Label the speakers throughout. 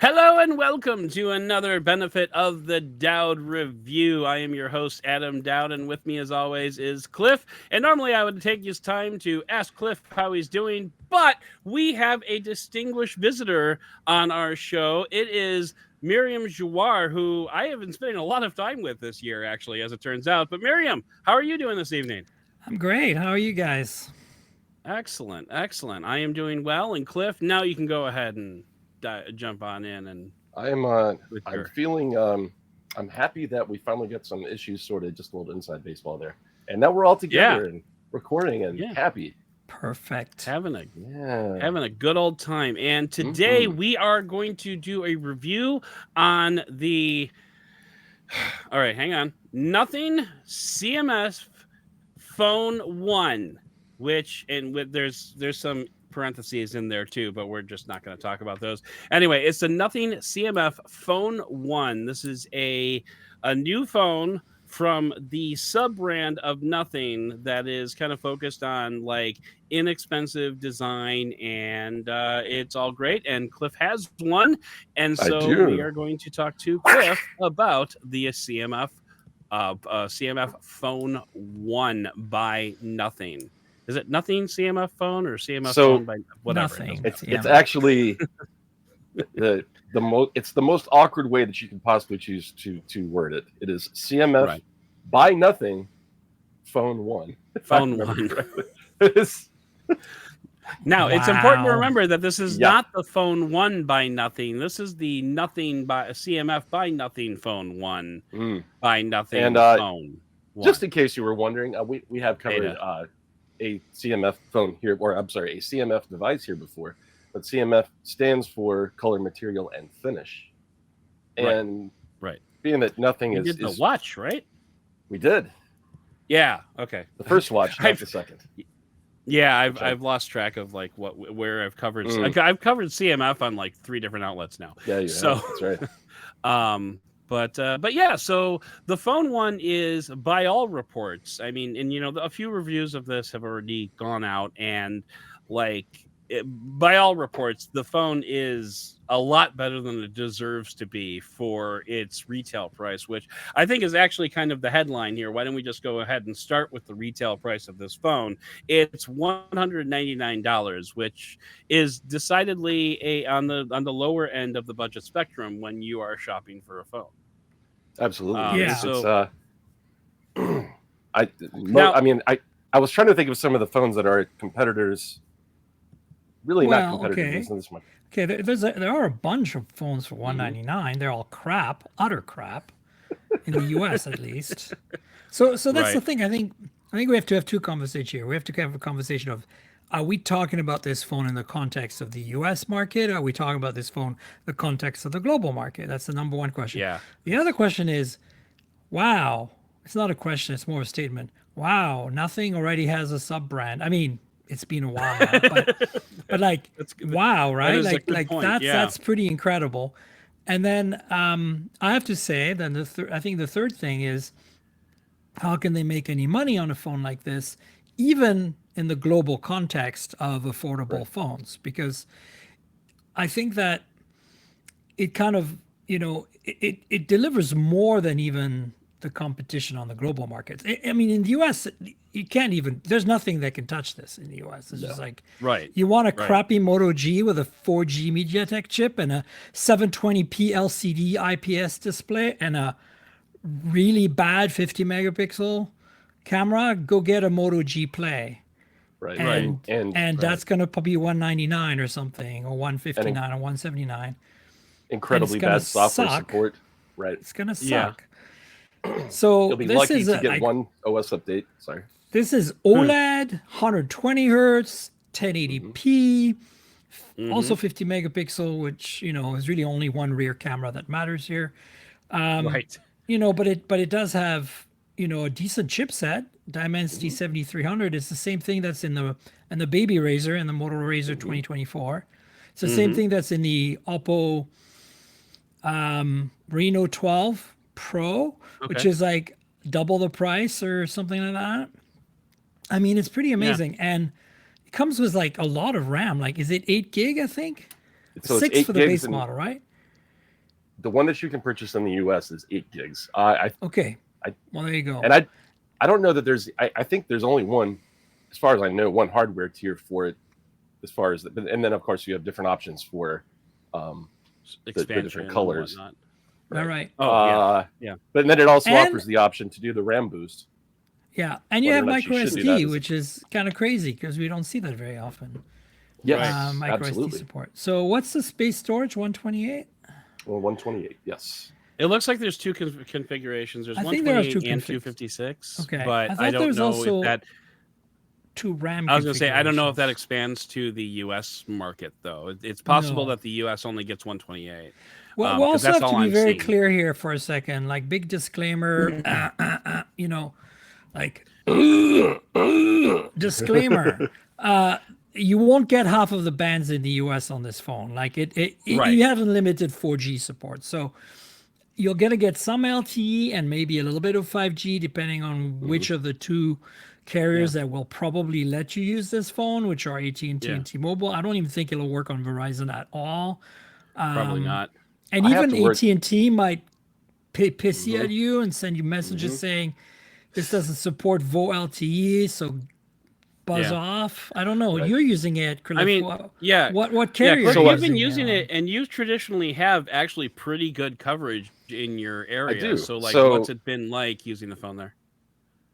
Speaker 1: Hello and welcome to another benefit of the Doud review. I am your host, Adam Doud, and with me as always is Cliff. And normally I would take his time to ask Cliff how he's doing, but we have a distinguished visitor on our show. It is Myriam Joire, who I have been spending a lot of time with this year, actually, as it turns out. But Myriam, how are you doing this evening?
Speaker 2: I'm great. How are you guys?
Speaker 1: Excellent, excellent. I am doing well. And Cliff, now you can go ahead and jump on in and
Speaker 3: I'm
Speaker 1: with
Speaker 3: I'm
Speaker 1: your
Speaker 3: feeling I'm happy that we finally got some issues sorted, just a little inside baseball there. And now we're all
Speaker 1: yeah,
Speaker 3: together and recording and
Speaker 1: yeah.
Speaker 3: happy.
Speaker 2: Perfect.
Speaker 1: having a
Speaker 3: Yeah.
Speaker 1: having a good old time. And today
Speaker 3: Hmm.
Speaker 1: we are going to do a review on the all right, hang on. Nothing CMF Phone 1, which and with there's some parentheses in there too, but we're just not going to talk about those. Anyway, it's the Nothing CMF Phone 1. This is a new phone from the sub brand of Nothing that is kind of focused on like inexpensive design, and it's all great. And Cliff has one, and
Speaker 3: I
Speaker 1: so we are
Speaker 3: do.
Speaker 1: going to talk to Cliff about the CMF Phone 1 by Nothing. Is it Nothing CMF Phone or CMF Phone
Speaker 3: So
Speaker 1: by whatever? It doesn't
Speaker 2: Nothing.
Speaker 1: matter.
Speaker 3: it's
Speaker 2: CMF.
Speaker 3: actually the most awkward way that you can possibly choose to word it. It is CMF
Speaker 1: Right.
Speaker 3: by nothing phone one, if I
Speaker 1: Phone
Speaker 3: remember
Speaker 1: 1.
Speaker 3: correctly. It's-
Speaker 1: Now, it's important to
Speaker 2: Wow.
Speaker 1: remember that this is
Speaker 3: yeah.
Speaker 1: not the Phone 1 by Nothing. This is the Nothing by CMF by Nothing Phone 1
Speaker 3: Mm.
Speaker 1: by
Speaker 3: And
Speaker 1: Nothing Phone
Speaker 3: just
Speaker 1: 1
Speaker 3: in case you were wondering, we have covered
Speaker 1: beta.
Speaker 3: a CMF phone here, or I'm sorry, a CMF device here before. But CMF stands for color, material, and finish.
Speaker 1: Right.
Speaker 3: And
Speaker 1: Right.
Speaker 3: being that nothing
Speaker 1: We
Speaker 3: is,
Speaker 1: did the watch, right?
Speaker 3: we did
Speaker 1: Yeah. Okay.
Speaker 3: the first watch, not
Speaker 1: I've
Speaker 3: the second.
Speaker 1: Yeah,
Speaker 3: Which I,
Speaker 1: I've lost track of like where I've covered.
Speaker 3: mm,
Speaker 1: I've covered CMF on like 3 different outlets now.
Speaker 3: yeah, you
Speaker 1: So,
Speaker 3: have. That's right.
Speaker 1: but yeah. So the Phone 1 is, by all reports, I mean, and a few reviews of this have already gone out, and like by all reports, the phone is a lot better than it deserves to be for its retail price, which I think is actually kind of the headline here. Why don't we just go ahead and start with the retail price of this phone? It's $199, which is decidedly on the lower end of the budget spectrum when you are shopping for a phone.
Speaker 3: Absolutely, it is.
Speaker 2: Yeah.
Speaker 3: It's
Speaker 1: So now,
Speaker 3: I mean, I was trying to think of some of the phones that are competitors. Really, not
Speaker 2: Well,
Speaker 3: competitors.
Speaker 2: okay.
Speaker 3: Isn't this much?
Speaker 2: Okay, there are a bunch of phones for
Speaker 3: Hmm.
Speaker 2: 199. They're all crap, utter crap, in the US at least. So that's the
Speaker 1: right,
Speaker 2: thing. I think we have to have two conversations here. We have to have a conversation of, are we talking about this phone in the context of the US market? Are we talking about this phone in the context of the global market? That's the number one question.
Speaker 1: yeah,
Speaker 2: The other question is, wow, it's not a question, it's more a statement. Wow, Nothing already has a sub brand. I mean, it's been a while now, but like,
Speaker 1: that's
Speaker 2: wow,
Speaker 1: that
Speaker 2: right?
Speaker 1: is a
Speaker 2: Like
Speaker 1: good
Speaker 2: like
Speaker 1: point.
Speaker 2: that's
Speaker 1: Yeah,
Speaker 2: that's pretty incredible. And then I have to say, then I think the third thing is, how can they make any money on a phone like this, even in the global context of affordable
Speaker 3: Right.
Speaker 2: phones? Because I think that it kind of, it delivers more than even the competition on the global markets. I mean, in the US, you can't even, there's nothing that can touch this in the US. It's just
Speaker 3: No.
Speaker 2: like,
Speaker 1: right,
Speaker 2: you want a
Speaker 1: right.
Speaker 2: crappy Moto G with a 4G MediaTek chip and a 720p LCD IPS display and a really bad 50 megapixel camera, go get a Moto G Play.
Speaker 3: Right.
Speaker 1: Right.
Speaker 2: And
Speaker 1: Right.
Speaker 2: that's gonna probably be 199 or something, or
Speaker 3: And
Speaker 2: 159 or 179, and it's
Speaker 3: incredibly
Speaker 2: gonna
Speaker 3: bad software
Speaker 2: suck.
Speaker 3: support. Right.
Speaker 2: It's gonna
Speaker 1: Yeah.
Speaker 2: suck. So
Speaker 3: You'll be lucky to get
Speaker 2: like,
Speaker 3: one OS update. Sorry.
Speaker 2: this is
Speaker 1: Hmm.
Speaker 2: OLED, 120 hertz,
Speaker 3: Hmm.
Speaker 2: 1080p,
Speaker 1: Mm-hmm.
Speaker 2: also 50 megapixel, which is really only one rear camera that matters here.
Speaker 1: Right.
Speaker 2: But it does have a decent chipset. Dimensity 7300 is the same thing that's in the Baby Razor and the Moto Razor
Speaker 3: Hmm.
Speaker 2: 2024. It's the same
Speaker 1: Mm-hmm.
Speaker 2: thing that's in the Oppo Reno 12 Pro, which
Speaker 1: Okay.
Speaker 2: is like double the price or something like that. I mean, it's pretty
Speaker 1: Yeah.
Speaker 2: amazing, and it comes with like a lot of RAM. Like, is it 8 gig? I think
Speaker 3: So it's
Speaker 2: 6 for
Speaker 3: eight
Speaker 2: the
Speaker 3: gigs
Speaker 2: base
Speaker 3: and
Speaker 2: model, right?
Speaker 3: the one that you can purchase in the US is 8 gigs.
Speaker 2: Okay.
Speaker 3: I-
Speaker 2: Well, there you go.
Speaker 3: And I don't know that there's. I think there's only one, as far as I know, one hardware tier for it. As far as and then of course you have different options for the different colors.
Speaker 1: And whatnot.
Speaker 2: All right.
Speaker 1: Oh, yeah.
Speaker 3: But then it also
Speaker 2: And-
Speaker 3: offers the option to do the RAM boost.
Speaker 2: Yeah, and you
Speaker 3: Whether
Speaker 2: have
Speaker 3: or not you
Speaker 2: micro
Speaker 3: should do that
Speaker 2: SD,
Speaker 3: is-
Speaker 2: which is kind of crazy because we don't see that very often.
Speaker 3: Yes,
Speaker 2: Micro
Speaker 3: absolutely.
Speaker 2: SD support. So what's the space storage? 128.
Speaker 3: Well, 128. Yes.
Speaker 1: It looks like there's two configurations. There's
Speaker 2: I think there are
Speaker 1: 128
Speaker 2: two
Speaker 1: and
Speaker 2: configs.
Speaker 1: 256.
Speaker 2: Okay. I
Speaker 1: But
Speaker 2: thought
Speaker 1: I
Speaker 2: there
Speaker 1: don't
Speaker 2: was
Speaker 1: know
Speaker 2: also
Speaker 1: if that.
Speaker 2: Two RAM.
Speaker 1: I was going to say I don't know if that
Speaker 2: configurations.
Speaker 1: expands to the U.S. market though. It's possible
Speaker 2: No.
Speaker 1: that the U.S. only gets 128.
Speaker 2: Well, we
Speaker 1: 'cause
Speaker 2: also
Speaker 1: that's
Speaker 2: have to
Speaker 1: all
Speaker 2: be
Speaker 1: I'm
Speaker 2: very
Speaker 1: seeing.
Speaker 2: clear here for a second. Like big disclaimer, you know, like disclaimer. You won't get half of the bands in the US on this phone. Like
Speaker 1: Right.
Speaker 2: you have unlimited 4G support. So you're gonna get some LTE and maybe a little bit of 5G, depending on which of the two carriers that will probably let you use this phone, which are AT&T
Speaker 1: Yeah.
Speaker 2: and T-Mobile. I don't even think it'll work on Verizon at all.
Speaker 1: Probably not.
Speaker 2: And
Speaker 3: I have
Speaker 2: even
Speaker 3: to work-
Speaker 2: AT&T might pissy at you and send you messages saying this doesn't support VoLTE, so buzz
Speaker 1: Yeah.
Speaker 2: off. I don't know.
Speaker 3: Right.
Speaker 2: You're using it, Cliff.
Speaker 1: I mean, yeah.
Speaker 2: What
Speaker 1: Yeah,
Speaker 2: carrier?
Speaker 1: Cliff,
Speaker 2: are you
Speaker 1: you've been using
Speaker 2: on?
Speaker 1: it, and you traditionally have actually pretty good coverage in your area.
Speaker 3: do.
Speaker 1: So, like,
Speaker 3: So-
Speaker 1: what's it been like using the phone there?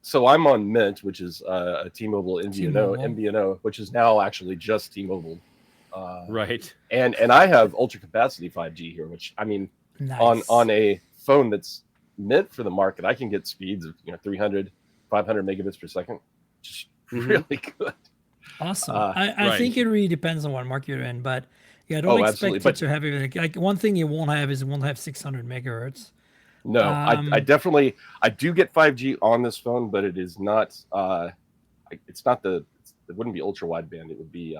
Speaker 3: So I'm on Mint, which is a T-Mobile
Speaker 2: T-Mobile.
Speaker 3: MVNO, which is now actually just T-Mobile.
Speaker 1: Right.
Speaker 3: And I have ultra capacity 5G here, which I mean,
Speaker 2: Nice.
Speaker 3: on a phone that's meant for the market, I can get speeds of 300, 500 megabits per second, just
Speaker 1: Mhm.
Speaker 3: really good.
Speaker 2: Awesome.
Speaker 3: Uh,
Speaker 2: I think it really depends on what market you're in, but yeah, don't
Speaker 3: Oh,
Speaker 2: expect
Speaker 3: absolutely.
Speaker 2: it
Speaker 3: But-
Speaker 2: to have even like one thing you won't have is it won't have 600 megahertz.
Speaker 3: No, I definitely I do get 5G on this phone, but it is not. It's not it wouldn't be ultra wideband. It would be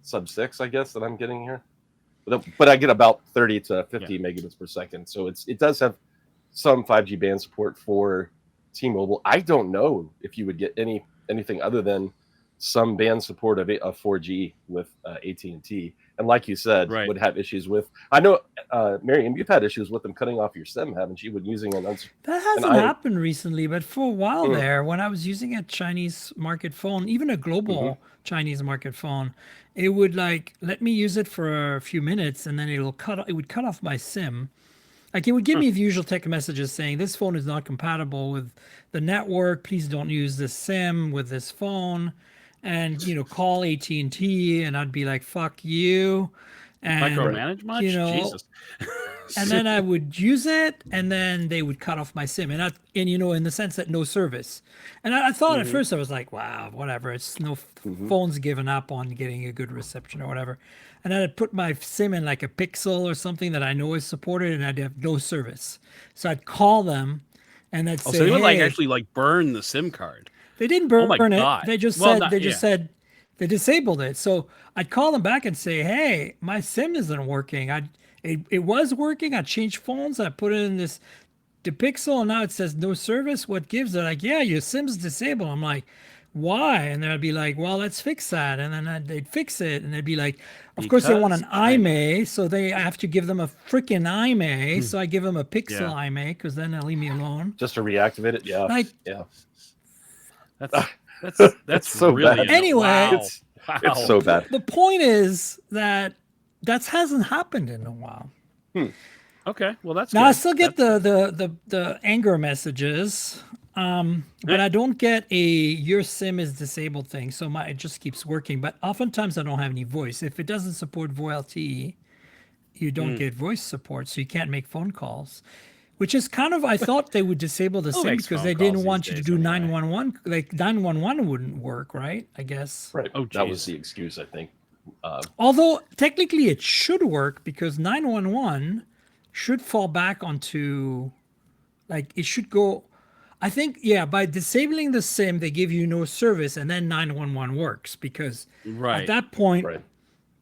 Speaker 3: sub 6, I guess, that I'm getting here. But I get about 30 to 50 megabits per second, so it does have some 5G band support for T-Mobile. I don't know if you would get anything other than some band support of 4G with AT&T, and like you said,
Speaker 1: Right.
Speaker 3: would have issues with. I know, Myriam, you've had issues with them cutting off your SIM, haven't you? With using an
Speaker 2: That hasn't
Speaker 3: I-
Speaker 2: happened recently, but for a while
Speaker 3: Mm.
Speaker 2: there, when I was using a Chinese market phone, even a global Chinese market phone, it would like let me use it for a few minutes, and then it would cut off my SIM. Like it would give me the usual text messages saying this phone is not compatible with the network. Please don't use this SIM with this phone, and call AT&T, and I'd be like, "Fuck you." And
Speaker 1: Micromanage much? Jesus.
Speaker 2: and then I would use it, and then they would cut off my SIM, and in the sense that no service. And I thought at first I was like, wow, whatever. It's no phone's given up on getting a good reception or whatever. And then I'd put my SIM in like a Pixel or something that I know is supported, and I'd have no service. So I'd call them, and I'd say,
Speaker 1: So they would
Speaker 2: hey,
Speaker 1: actually burn the SIM card.
Speaker 2: they didn't burn
Speaker 1: my
Speaker 2: it.
Speaker 1: God.
Speaker 2: They just
Speaker 1: Well,
Speaker 2: said
Speaker 1: not-
Speaker 2: they just said they disabled it. So I'd call them back and say, "Hey, my SIM isn't working. It was working. I changed phones. I put it in the Pixel, and now it says no service. What gives it?" Like, yeah, your SIM's disabled. I'm like, why? And they'd be like, well, let's fix that. And then they'd fix it, and they'd be like, of course they want an
Speaker 1: Because I-
Speaker 2: IMEI, so I have to give them a freaking IMEI. So I give them a Pixel
Speaker 1: Yeah.
Speaker 2: IMEI because then they'll leave me alone.
Speaker 3: just to reactivate it. Yeah,
Speaker 2: Like-
Speaker 3: yeah.
Speaker 1: That's
Speaker 3: so
Speaker 1: really
Speaker 3: bad.
Speaker 2: Anyway,
Speaker 1: wow.
Speaker 3: It's so bad.
Speaker 2: The point is that hasn't happened in a while.
Speaker 1: Okay, well that's
Speaker 2: Now
Speaker 1: good.
Speaker 2: I still get the anger messages, but I don't get a your SIM is disabled thing. So it just keeps working. But oftentimes I don't have any voice. If it doesn't support VoLTE, you don't get voice support, so you can't make phone calls. Which is kind of I thought they would disable the SIM
Speaker 1: makes
Speaker 2: because
Speaker 1: phone
Speaker 2: they
Speaker 1: calls
Speaker 2: didn't
Speaker 1: these
Speaker 2: want you to
Speaker 1: days
Speaker 2: do
Speaker 1: anyway.
Speaker 2: 911. Like 911 wouldn't work, right? I guess.
Speaker 3: Right.
Speaker 1: Oh,
Speaker 3: that was
Speaker 1: geez.
Speaker 3: the excuse, I think.
Speaker 2: Although technically it should work because 911 should fall back onto, like it should go. I think by disabling the SIM they give you no service and then 911 works because
Speaker 1: Right.
Speaker 2: at that point,
Speaker 3: Right.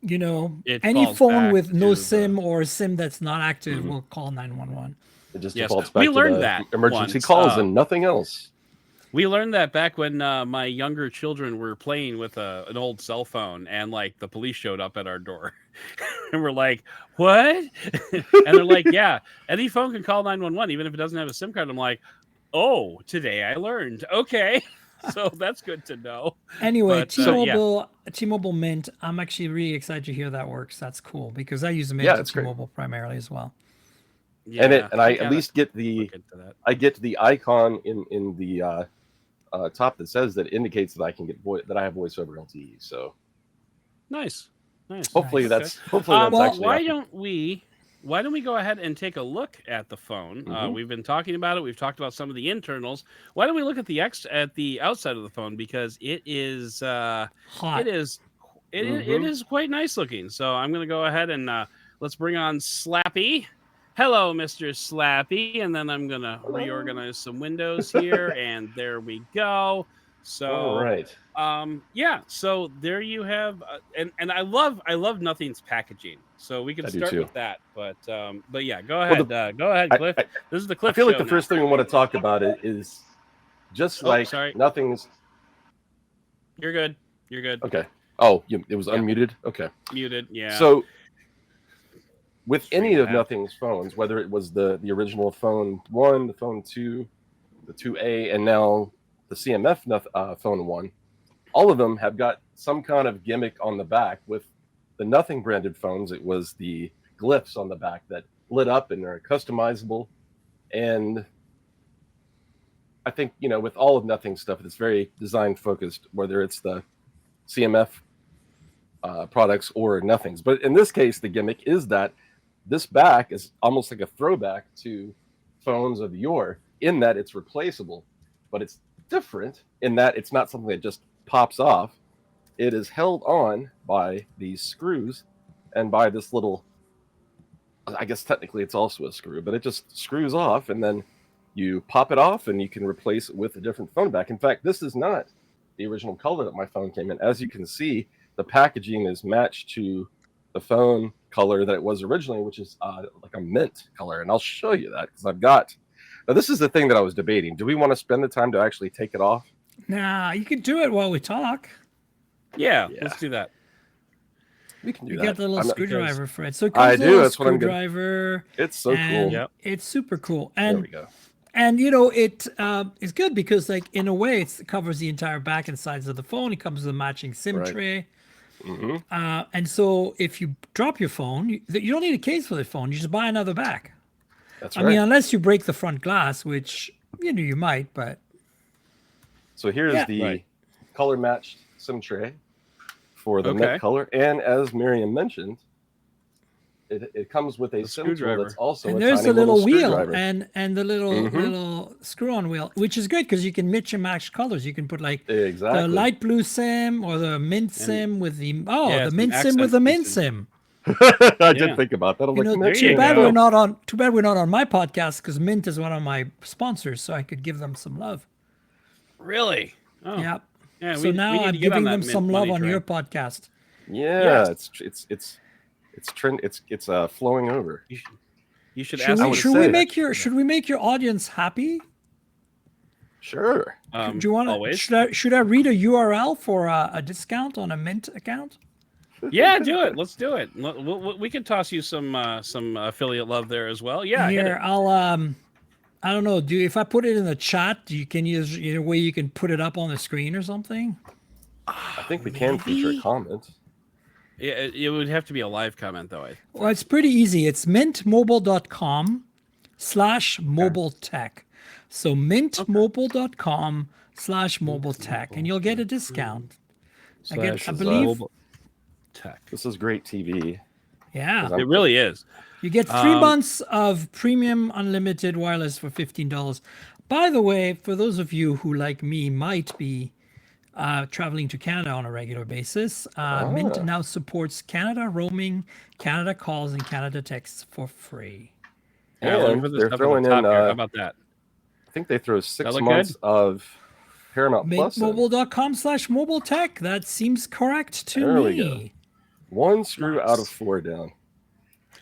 Speaker 1: It
Speaker 2: any
Speaker 1: falls
Speaker 2: phone
Speaker 1: back
Speaker 2: with no
Speaker 1: to the-
Speaker 2: SIM or a SIM that's not active will call 911.
Speaker 3: It just
Speaker 1: Yes,
Speaker 3: defaults
Speaker 1: we
Speaker 3: back to
Speaker 1: learned
Speaker 3: the
Speaker 1: that
Speaker 3: emergency
Speaker 1: once,
Speaker 3: calls and nothing else.
Speaker 1: We learned that back when my younger children were playing with an old cell phone, and like the police showed up at our door. And we're like, what? And they're like, yeah, any phone can call 911, even if it doesn't have a SIM card. I'm like, oh, today I learned. Okay. So that's good to know.
Speaker 2: Anyway,
Speaker 1: But,
Speaker 2: T-Mobile Mint. I'm actually really excited to hear that works. That's cool because I use Mint
Speaker 3: Yeah,
Speaker 2: and
Speaker 3: it's great.
Speaker 2: T-Mobile primarily as well.
Speaker 1: Yeah,
Speaker 3: And I
Speaker 1: gotta
Speaker 3: at least get
Speaker 1: look into that.
Speaker 3: I get the icon in the top that says that indicates that I can get that I have voice over LTE. So
Speaker 1: Nice.
Speaker 3: hopefully
Speaker 2: Nice.
Speaker 3: that's
Speaker 1: Well,
Speaker 3: actually
Speaker 1: why don't we go ahead and take a look at the phone? We've been talking about it. We've talked about some of the internals. Why don't we look at the outside of the phone, because it is
Speaker 2: Hot.
Speaker 1: it is quite nice looking. So I'm going to go ahead and let's bring on Slappy. Hello, Mr. Slappy, and then I'm going to reorganize some windows here, and there we go. So
Speaker 3: all right.
Speaker 1: yeah, so there you have, and I love Nothing's packaging. So we can start with that, but yeah, go ahead, go ahead, Cliff. This is the Cliff.
Speaker 3: I feel like
Speaker 1: show
Speaker 3: the first thing we want to talk about it is just Nothing's.
Speaker 1: You're good. You're good.
Speaker 3: Okay. Oh, it was unmuted. Okay.
Speaker 1: Muted. Yeah.
Speaker 3: So with any of Nothing's phones, whether it was the original phone 1, the phone 2, the 2A, and now the CMF phone 1, all of them have got some kind of gimmick on the back. With the Nothing branded phones, it was the glyphs on the back that lit up and are customizable. And I think, with all of Nothing stuff, it's very design focused, whether it's the CMF products or Nothing's. But in this case, the gimmick is that this back is almost like a throwback to phones of yore, in that it's replaceable, but it's different in that it's not something that just pops off. It is held on by these screws and by this little, I guess technically it's also a screw, but it just screws off, and then you pop it off and you can replace it with a different phone back. In fact, this is not the original color that my phone came in. As you can see, the packaging is matched to the phone color that it was originally, which is like a mint color. And I'll show you that because I've got. Now, this is the thing that I was debating. Do we want to spend the time to actually take it off?
Speaker 2: Nah, you can do it while we talk.
Speaker 1: Yeah. Let's do that.
Speaker 3: We can do
Speaker 2: you
Speaker 3: that.
Speaker 2: got the little screwdriver, Fred. So it
Speaker 3: I
Speaker 2: comes
Speaker 3: do. That's
Speaker 2: screwdriver.
Speaker 3: What I'm gonna... It's so cool.
Speaker 2: Yep. It's super cool. And
Speaker 3: there we go.
Speaker 2: And it's good because, like, in a way, it covers the entire back and sides of the phone. It comes with a matching SIM tray.
Speaker 3: Mm-hmm.
Speaker 2: And so if you drop your phone, you don't need a case for the phone. You just buy another back.
Speaker 3: That's
Speaker 2: right. I mean, unless you break the front glass, which you might, but.
Speaker 3: So here's the color matched SIM tray for the mint color, and as Myriam mentioned, it comes with a SIM tool that's also
Speaker 2: and
Speaker 3: a
Speaker 2: there's
Speaker 3: tiny
Speaker 2: a little wheel
Speaker 3: screwdriver.
Speaker 2: and the little screw-on wheel, which is great because you can mix and match colors. You can put like the light blue SIM or the mint SIM with the the mint SIM with the mint SIM.
Speaker 3: I did think about that.
Speaker 2: Too bad we're not on my podcast because Mint is one of my sponsors, so I could give them some love.
Speaker 1: Really?
Speaker 2: Oh. Yeah. So now I'm giving them some love on your podcast.
Speaker 3: Yeah, it's trend. It's flowing over.
Speaker 1: You should.
Speaker 2: Should we make your audience happy?
Speaker 3: Sure.
Speaker 2: Do you want to? Should I read a URL for a discount on a Mint account?
Speaker 1: Yeah, do it. Let's do it. We can toss you some affiliate love there as well. Yeah.
Speaker 2: Here, I'll I don't know. If I put it in the chat, you can use a way you can put it up on the screen or something.
Speaker 3: I think we can feature a comment.
Speaker 1: Yeah, it would have to be a live comment though.
Speaker 2: Well, it's pretty easy. It's mintmobile.com/mobiletech. So mintmobile.com/mobiletech, and you'll get a discount. I believe.
Speaker 1: Tech.
Speaker 3: This is great TV.
Speaker 2: Yeah,
Speaker 1: it really is.
Speaker 2: You get 3 months of premium unlimited wireless for $15. By the way, for those of you who, like me, might be traveling to Canada on a regular basis, Mint now supports Canada roaming, Canada calls, and Canada texts for free.
Speaker 3: And they're throwing in.
Speaker 1: How about that?
Speaker 3: I think they throw 6 months of Paramount Plus.
Speaker 2: Mintmobile.com/mobiletech. That seems correct to me.
Speaker 3: We go. 1 screw out of 4 down.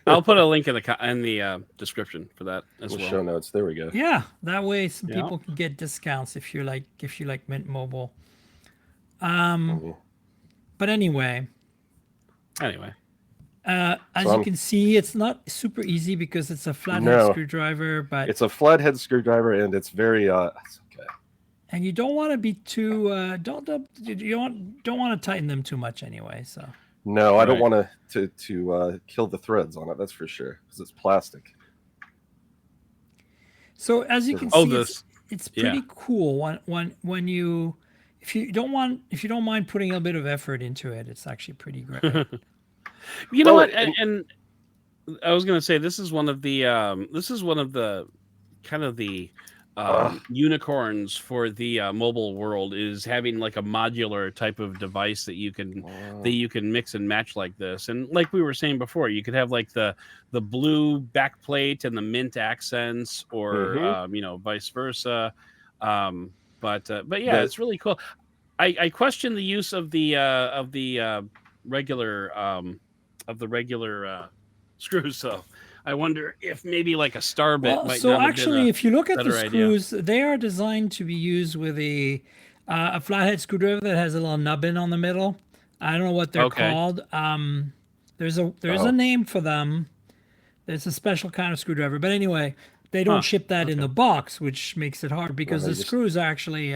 Speaker 1: I'll put a link in the description for that as well.
Speaker 3: Show notes. There we go.
Speaker 2: Yeah, that way some people can get discounts if you like Mint Mobile. But anyway. As
Speaker 3: So
Speaker 2: you can see, it's not super easy because it's a flathead
Speaker 3: No.
Speaker 2: screwdriver, but
Speaker 3: it's a flathead screwdriver, and it's very it's okay.
Speaker 2: and you don't want to be too don't want to tighten them too much anyway. So
Speaker 3: No, I don't
Speaker 1: Right.
Speaker 3: want to kill the threads on it. That's for sure, because it's plastic.
Speaker 2: so as you can
Speaker 1: Oh,
Speaker 2: see,
Speaker 1: this.
Speaker 2: it's
Speaker 1: Yeah.
Speaker 2: pretty cool when you if you don't mind putting a bit of effort into it, it's actually pretty great.
Speaker 1: You know
Speaker 3: Well,
Speaker 1: what? And I was gonna say this is one of the kind of the unicorns for the mobile world is having like a modular type of device that you can mix and match like this. And like we were saying before, you could have like the blue backplate and the mint accents, or vice versa. But yeah,
Speaker 3: the
Speaker 1: it's really cool. I question the use of the regular screws. So I wonder if maybe like a star bit
Speaker 2: Well,
Speaker 1: might
Speaker 2: so
Speaker 1: not have been
Speaker 2: actually,
Speaker 1: a
Speaker 2: if you look at the
Speaker 1: better idea.
Speaker 2: screws, they are designed to be used with a flathead screwdriver that has a little nubbin on the middle. I don't know what they're
Speaker 1: Okay.
Speaker 2: called. There's a name for them. It's a special kind of screwdriver. But anyway, they don't
Speaker 1: Huh.
Speaker 2: ship that in
Speaker 1: Okay.
Speaker 2: the box, which makes it hard because
Speaker 3: they
Speaker 2: the
Speaker 3: just-
Speaker 2: screws are actually.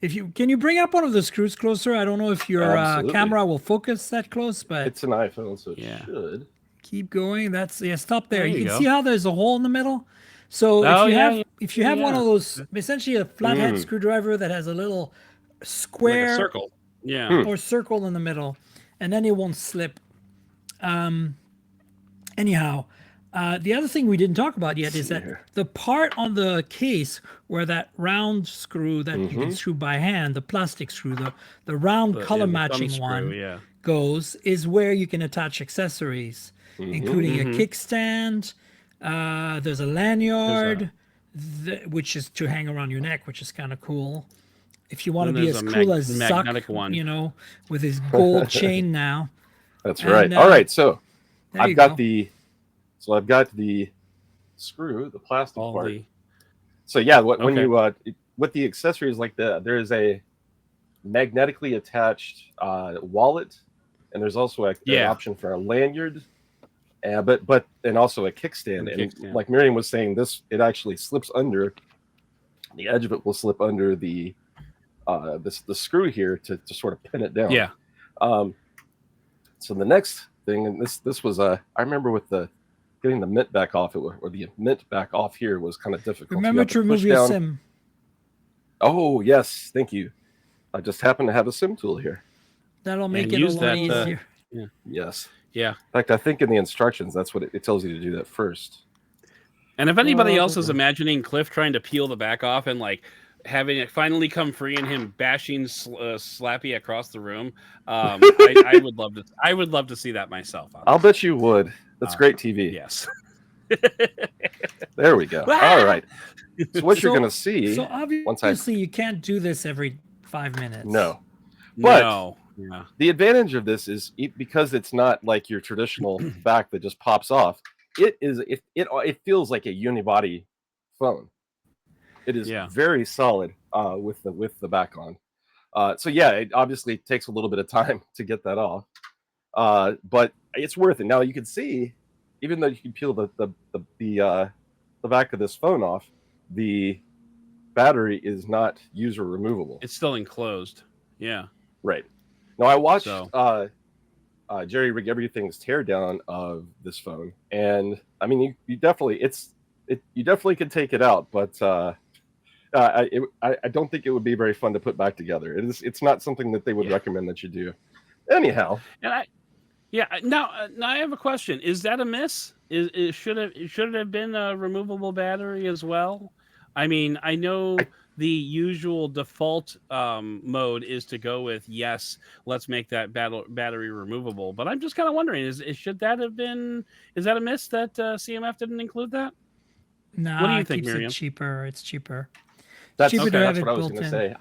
Speaker 2: If you can you bring up one of the screws closer? I don't know if your
Speaker 3: Absolutely.
Speaker 2: camera will focus that close, but
Speaker 3: It's an iPhone, so it
Speaker 1: Yeah.
Speaker 3: should.
Speaker 2: keep going. That's stop there.
Speaker 1: There
Speaker 2: You
Speaker 1: you
Speaker 2: can
Speaker 1: go.
Speaker 2: see how there's a hole in the middle. So
Speaker 1: Oh, yeah,
Speaker 2: if you have one
Speaker 1: yeah.
Speaker 2: of those, essentially a flathead
Speaker 3: Mm.
Speaker 2: screwdriver that has a little
Speaker 1: Like a
Speaker 2: square
Speaker 1: circle. Yeah.
Speaker 3: Hmm.
Speaker 2: or circle in the middle, and then it won't slip. Anyhow, the other thing we didn't talk about yet is
Speaker 3: see
Speaker 2: that
Speaker 3: here.
Speaker 2: the part on the case where that round screw that you can screw by hand, the plastic screw, the round
Speaker 1: But,
Speaker 2: color
Speaker 1: yeah, the thumb
Speaker 2: matching
Speaker 1: screw,
Speaker 2: one
Speaker 1: yeah.
Speaker 2: goes, is where you can attach accessories, including a
Speaker 1: Mhm.
Speaker 2: kickstand. There's a lanyard, which is to hang around your neck, which is kind of cool. If you want to
Speaker 1: Then
Speaker 2: be
Speaker 1: there's
Speaker 2: as
Speaker 1: a
Speaker 2: cool as
Speaker 1: magnetic
Speaker 2: Zuck,
Speaker 1: one.
Speaker 2: with his gold chain now.
Speaker 3: That's
Speaker 2: And,
Speaker 3: right. All right, so
Speaker 2: There you
Speaker 3: I've got
Speaker 2: go.
Speaker 3: I've got the screw, the plastic
Speaker 1: All
Speaker 3: part.
Speaker 1: the
Speaker 3: So yeah, when
Speaker 1: Okay.
Speaker 3: you with the accessories like that, there is a magnetically attached wallet, and there's also an
Speaker 1: Yeah.
Speaker 3: option for a lanyard, but and also a kickstand. And
Speaker 1: kickstand.
Speaker 3: like Myriam was saying, it actually slips under. The edge of it will slip under the screw here to sort of pin it down.
Speaker 1: Yeah.
Speaker 3: So the next thing, and this was I remember with getting the mint back off, or the mint back off here was kind of difficult.
Speaker 2: Remember to remove your SIM.
Speaker 3: Oh yes, thank you. I just happen to have a SIM tool here.
Speaker 2: That'll make
Speaker 1: And
Speaker 2: it a
Speaker 1: use
Speaker 2: lot
Speaker 1: that,
Speaker 2: easier.
Speaker 3: Yes.
Speaker 1: Yeah.
Speaker 3: In fact, I think in the instructions that's what it tells you to do that first.
Speaker 1: And if anybody else is imagining Cliff trying to peel the back off and like having it finally come free and him bashing Slappy across the room, I would love to. I would love to see that myself.
Speaker 3: I'll bet you would. That's great TV.
Speaker 1: Yes.
Speaker 3: There we go. All right. So what you're going to see?
Speaker 2: So obviously you can't do this every 5 minutes.
Speaker 3: No. But
Speaker 1: no. Yeah.
Speaker 3: The advantage of this is because it's not like your traditional back that just pops off. It feels like a unibody phone. It is very solid with the back on. So yeah, it obviously takes a little bit of time to get that off, but it's worth it. Now you can see, even though you can peel the back of this phone off, the battery is not user removable.
Speaker 1: It's still enclosed. Yeah.
Speaker 3: Right. Now I watched Jerry rig everything's teardown of this phone, and I mean you definitely you definitely can take it out, but I don't think it would be very fun to put back together. It's not something that they would recommend that you do. Anyhow,
Speaker 1: and now I have a question. Is that a miss? Should it have been a removable battery as well? I mean, I know the usual default mode is to go with yes, let's make that battery removable. But I'm just kind of wondering, should that have been? Is that a miss that CMF didn't include that?
Speaker 2: No,
Speaker 1: what do you think, Myriam?
Speaker 2: It's cheaper. It's cheaper.
Speaker 3: That's what I was going to say.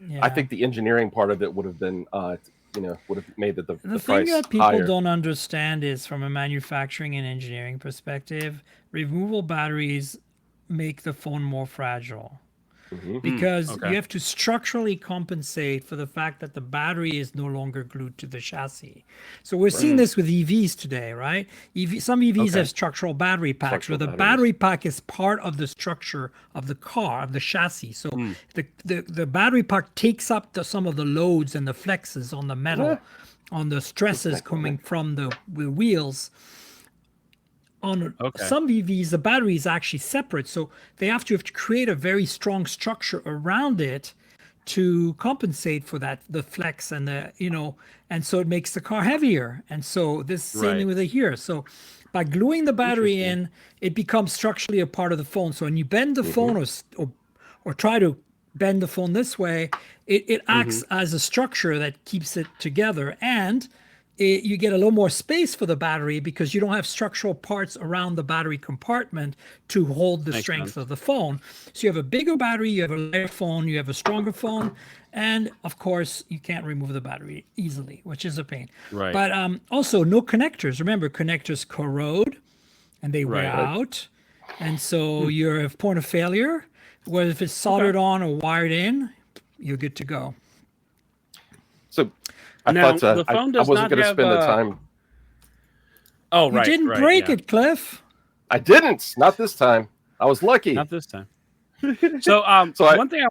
Speaker 2: Yeah.
Speaker 3: I think the engineering part of it would have been, would have made the
Speaker 2: thing
Speaker 3: price
Speaker 2: that people
Speaker 3: higher.
Speaker 2: don't understand is, from a manufacturing and engineering perspective, removable batteries make the phone more fragile. because
Speaker 1: okay.
Speaker 2: you have to structurally compensate for the fact that the battery is no longer glued to the chassis. So we're seeing this with EVs today, right? Some EVs have structural battery packs where the battery pack is part of the structure of the car, of the chassis. So the battery pack takes up some of the loads and the flexes on the metal, on the stresses coming from the wheels. On some EVs, the battery is actually separate, so they have to create a very strong structure around it to compensate for that, the flex and and so it makes the car heavier. And so this same thing with it here. So by gluing the battery in, it becomes structurally a part of the phone. So when you bend the phone or try to bend the phone this way, it acts as a structure that keeps it together, and you get a little more space for the battery because you don't have structural parts around the battery compartment to hold the strength of the phone. So you have a bigger battery, you have a lighter phone, you have a stronger phone, and of course you can't remove the battery easily, which is a pain.
Speaker 1: Right.
Speaker 2: But also no connectors. Remember, connectors corrode and they wear out, and so you have point of failure. Whereas if it's soldered on or wired in, you're good to go.
Speaker 3: So I thought
Speaker 1: the phone does
Speaker 3: I wasn't going to spend the time.
Speaker 1: Oh, right.
Speaker 2: You didn't break it, Cliff.
Speaker 3: I didn't. Not this time. I was lucky.
Speaker 1: Not this time. So, one thing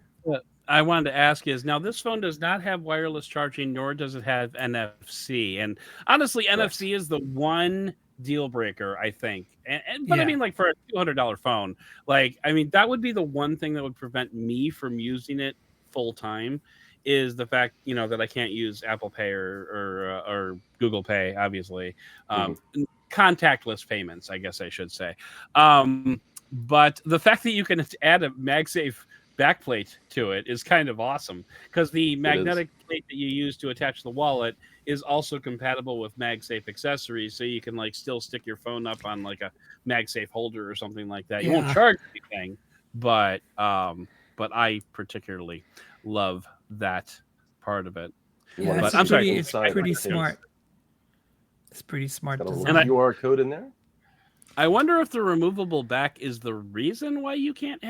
Speaker 1: I wanted to ask is, now this phone does not have wireless charging, nor does it have NFC. And honestly, NFC is the one deal breaker, I think. But I mean, like, for a $200 phone, like, I mean, that would be the one thing that would prevent me from using it full time, is the fact, that I can't use Apple Pay or Google Pay, obviously. Contactless payments, I guess I should say. But the fact that you can add a MagSafe backplate to it is kind of awesome, because the magnetic plate that you use to attach the wallet is also compatible with MagSafe accessories, so you can still stick your phone up on like a MagSafe holder or something like that. You won't charge anything, but I particularly love that part of it.
Speaker 2: Yeah,
Speaker 1: but
Speaker 2: I'm sorry, it's pretty smart. It's pretty smart.
Speaker 3: Got a little QR code in there.
Speaker 1: I wonder if the removable back is the reason why you can't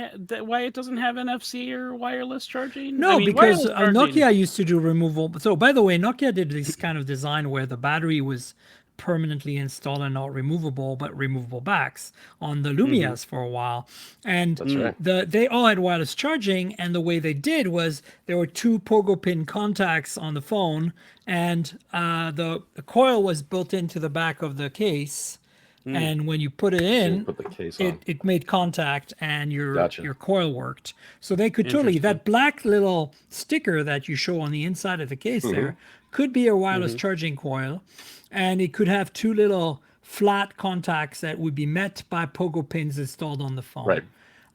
Speaker 1: why it doesn't have NFC or wireless charging.
Speaker 2: No, because Nokia used to do removable. So by the way, Nokia did this kind of design where the battery was permanently installed and not removable, but removable backs on the Lumias for a while. And they all had wireless charging, and the way they did was there were two pogo pin contacts on the phone, and the coil was built into the back of the case. And when you put it in, it made contact, and your coil worked. So they could totally, that black little sticker that you show on the inside of the case there could be a wireless charging coil, and it could have two little flat contacts that would be met by pogo pins installed on the phone.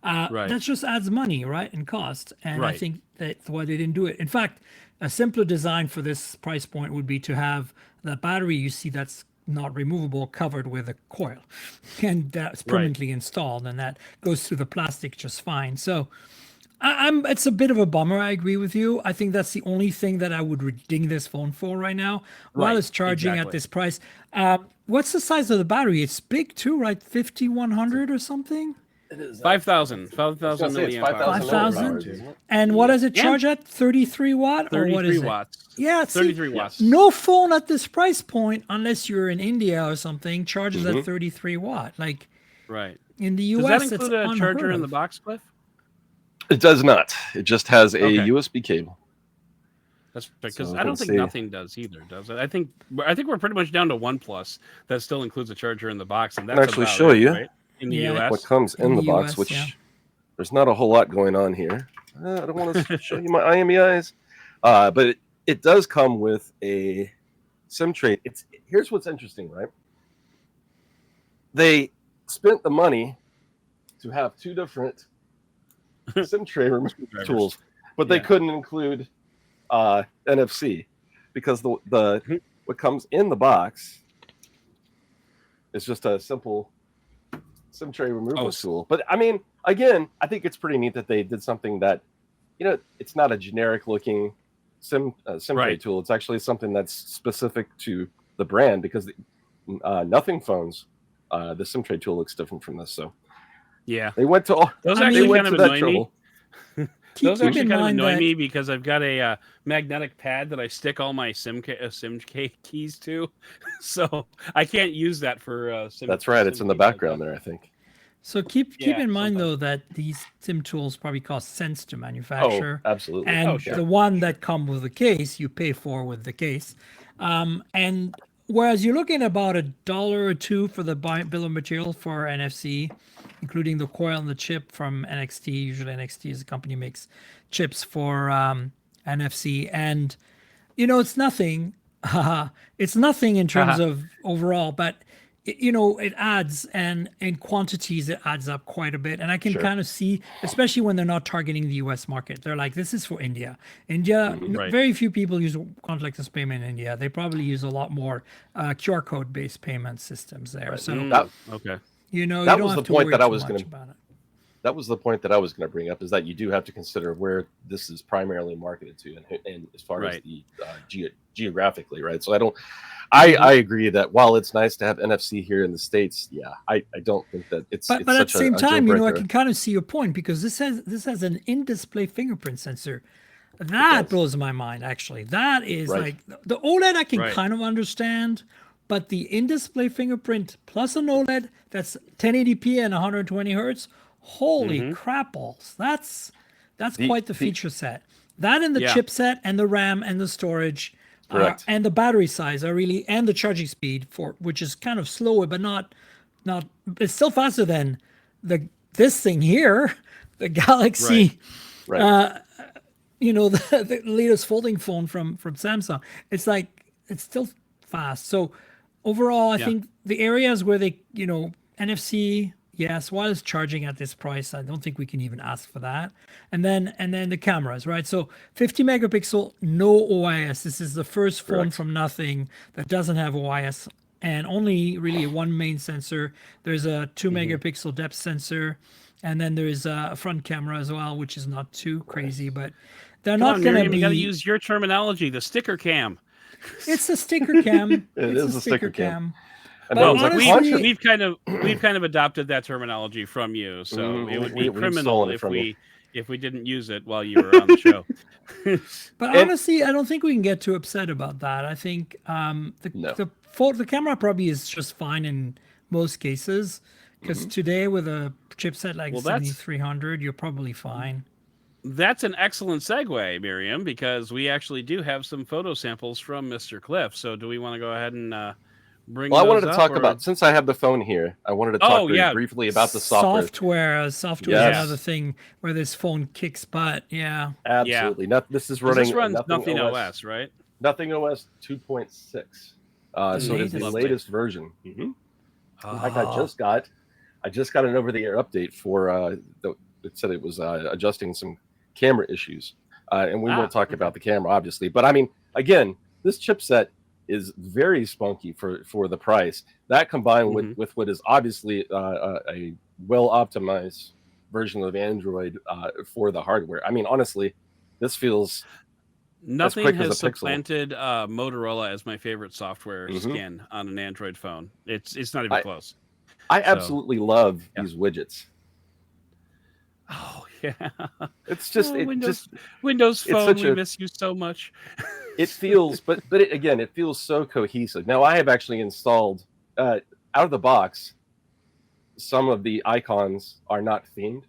Speaker 2: That just adds money, right, and cost. And I think that's why they didn't do it. In fact, a simpler design for this price point would be to have the battery you see that's not removable covered with a coil, and that's permanently installed, and that goes through the plastic just fine. So it's a bit of a bummer. I agree with you. I think that's the only thing that I would ding this phone for right now. Wireless charging at this price. What's the size of the battery? It's big too, right? 5100 or something.
Speaker 1: It is 5,000 milliamp hours.
Speaker 2: 5,000. And what does it charge at? 33 watt?
Speaker 1: 33 watts.
Speaker 2: Yeah,
Speaker 1: 33 watts.
Speaker 2: No phone at this price point, unless you're in India or something, charges at 33 watt. Like, in the US,
Speaker 1: does that include a charger in the box, Cliff?
Speaker 3: It does not. It just has a USB cable.
Speaker 1: That's because I don't think nothing does either, does it? I think we're pretty much down to OnePlus that still includes a charger in the box, and that's
Speaker 3: actually show you.
Speaker 1: Right? In the US.
Speaker 3: What comes in the box, US, which there's not a whole lot going on here. I don't want to show you my IMEIs, but it does come with a SIM tray. Here's what's interesting, right? They spent the money to have two different SIM tray tools, but they couldn't include NFC, because the what comes in the box is just a simple SIM tray removal tool. But I mean, again, I think it's pretty neat that they did something that, it's not a generic looking SIM tray tool. It's actually something that's specific to the brand, because Nothing phones, the SIM tray tool looks different from this. So
Speaker 1: yeah,
Speaker 3: they went to all.
Speaker 1: Those actually kind of annoy me. Those
Speaker 2: keep
Speaker 1: actually
Speaker 2: in
Speaker 1: kind of
Speaker 2: mind
Speaker 1: annoy
Speaker 2: that
Speaker 1: me because I've got a magnetic pad that I stick all my SIM keys to, so I can't use that for SIM.
Speaker 3: That's right. It's
Speaker 1: SIM
Speaker 3: in the
Speaker 1: keys like
Speaker 3: background
Speaker 1: that.
Speaker 3: there, I think.
Speaker 2: So keep
Speaker 1: Yeah,
Speaker 2: in mind
Speaker 1: sometimes.
Speaker 2: though that these SIM tools probably cost cents to
Speaker 3: Oh,
Speaker 2: manufacture,
Speaker 3: absolutely.
Speaker 2: and
Speaker 1: Oh, sure.
Speaker 2: the one that come with the case you pay for with the case, and whereas you're looking at about $1 or $2 for the bill of material for NFC, including the coil and the chip from NXT. Usually NXT is a company makes chips for NFC, and it's nothing. It's nothing in terms of overall, but it adds, and in quantities it adds up quite a bit. And I can
Speaker 3: Sure.
Speaker 2: kind of see, especially when they're not targeting the US market. They're like, this is for India. India,
Speaker 1: Right.
Speaker 2: very few people use contactless payment in India. They probably use a lot more QR code based payment systems there.
Speaker 3: Right.
Speaker 2: So
Speaker 1: Okay.
Speaker 2: you don't
Speaker 3: That was
Speaker 2: have
Speaker 3: the
Speaker 2: to
Speaker 3: point
Speaker 2: worry
Speaker 3: that I
Speaker 2: too
Speaker 3: was
Speaker 2: much
Speaker 3: gonna
Speaker 2: about it.
Speaker 3: that was the point that I was going to bring up, is that you do have to consider where this is primarily marketed to, and as far as
Speaker 1: Right.
Speaker 3: the geographically, right? So I agree that while it's nice to have NFC here in the States, I don't think that it's
Speaker 2: But
Speaker 3: it's
Speaker 2: at
Speaker 3: such
Speaker 2: the same
Speaker 3: a
Speaker 2: time,
Speaker 3: deal
Speaker 2: I
Speaker 3: breaker.
Speaker 2: can kind of see your point, because this has an in-display fingerprint sensor.
Speaker 3: It
Speaker 2: That
Speaker 3: does.
Speaker 2: blows my mind, actually. That is
Speaker 3: Right.
Speaker 2: like the OLED I can
Speaker 1: Right.
Speaker 2: kind of understand, but the in-display fingerprint plus an OLED that's 1080p and 120 hertz. Holy crap balls! That's quite the feature set. That and the
Speaker 1: Yeah.
Speaker 2: chipset and the RAM and the storage,
Speaker 3: Correct.
Speaker 2: and the battery size are really, and the charging speed, for which is kind of slower, but not it's still faster than this thing here, the Galaxy.
Speaker 3: Right.
Speaker 2: The latest folding phone from Samsung. It's like, it's still fast. So overall, I
Speaker 1: Yeah.
Speaker 2: think the areas where they, NFC, yes, wireless charging at this price, I don't think we can even ask for that. And then the cameras, right? So 50 megapixel, no OIS. This is the first phone
Speaker 3: Correct.
Speaker 2: from nothing that doesn't have OIS, and only really one main sensor. There's a 2 megapixel depth sensor, and then there's a front camera as well, which is not too crazy, but they're
Speaker 1: Come
Speaker 2: not
Speaker 1: on,
Speaker 2: going to
Speaker 1: Miriam, you got to
Speaker 2: be.
Speaker 1: use your terminology. The sticker cam.
Speaker 2: It's a sticker cam.
Speaker 3: It
Speaker 2: It's
Speaker 3: is
Speaker 2: a
Speaker 3: a sticker
Speaker 2: sticker
Speaker 3: cam.
Speaker 2: cam.
Speaker 3: And
Speaker 2: But
Speaker 3: that was a
Speaker 2: honestly-
Speaker 3: conscious.
Speaker 1: we've kind of adopted that terminology from you, so it would be
Speaker 3: We've
Speaker 1: criminal
Speaker 3: stolen it
Speaker 1: if
Speaker 3: from you.
Speaker 1: we didn't use it while you were on the show.
Speaker 2: But
Speaker 3: And-
Speaker 2: honestly, I don't think we can get too upset about that. I think
Speaker 3: No.
Speaker 2: the camera probably is just fine in most cases, because today with a chipset like
Speaker 1: Well, that's-
Speaker 2: 7300, you're probably fine.
Speaker 1: That's an excellent segue, Miriam, because we actually do have some photo samples from Mr. Cliff. So do we want to go ahead and bring
Speaker 3: Well, I wanted
Speaker 1: those
Speaker 3: to
Speaker 1: up,
Speaker 3: talk
Speaker 1: or-
Speaker 3: about, since I have the phone here, I wanted to talk very
Speaker 1: yeah.
Speaker 3: briefly about the software.
Speaker 2: Software
Speaker 3: Yes.
Speaker 2: is another thing where this phone kicks butt. Yeah.
Speaker 3: Absolutely. This is
Speaker 1: 'Cause
Speaker 3: running
Speaker 1: this runs Nothing
Speaker 3: OS.
Speaker 1: OS, right?
Speaker 3: Nothing OS 2.6. So it is the
Speaker 2: latest.
Speaker 3: latest version. In fact,
Speaker 1: Oh.
Speaker 3: I just got an over-the-air update for it said it was adjusting some camera issues, and we won't talk about the camera, obviously. But I mean, again, this chipset is very spunky for the price. That combined with what is obviously a well-optimized version of Android for the hardware. I mean, honestly, this feels
Speaker 1: Nothing
Speaker 3: quick as
Speaker 1: has
Speaker 3: a pixel.
Speaker 1: supplanted Motorola as my favorite software skin on an Android phone. It's not even close.
Speaker 3: I absolutely love these widgets.
Speaker 1: Oh yeah,
Speaker 3: It's just
Speaker 1: Windows
Speaker 3: it's
Speaker 1: Phone.
Speaker 3: such
Speaker 1: We
Speaker 3: a-
Speaker 1: miss you so much.
Speaker 3: it feels, but again, it feels so cohesive. Now, I have actually installed out of the box. Some of the icons are not themed,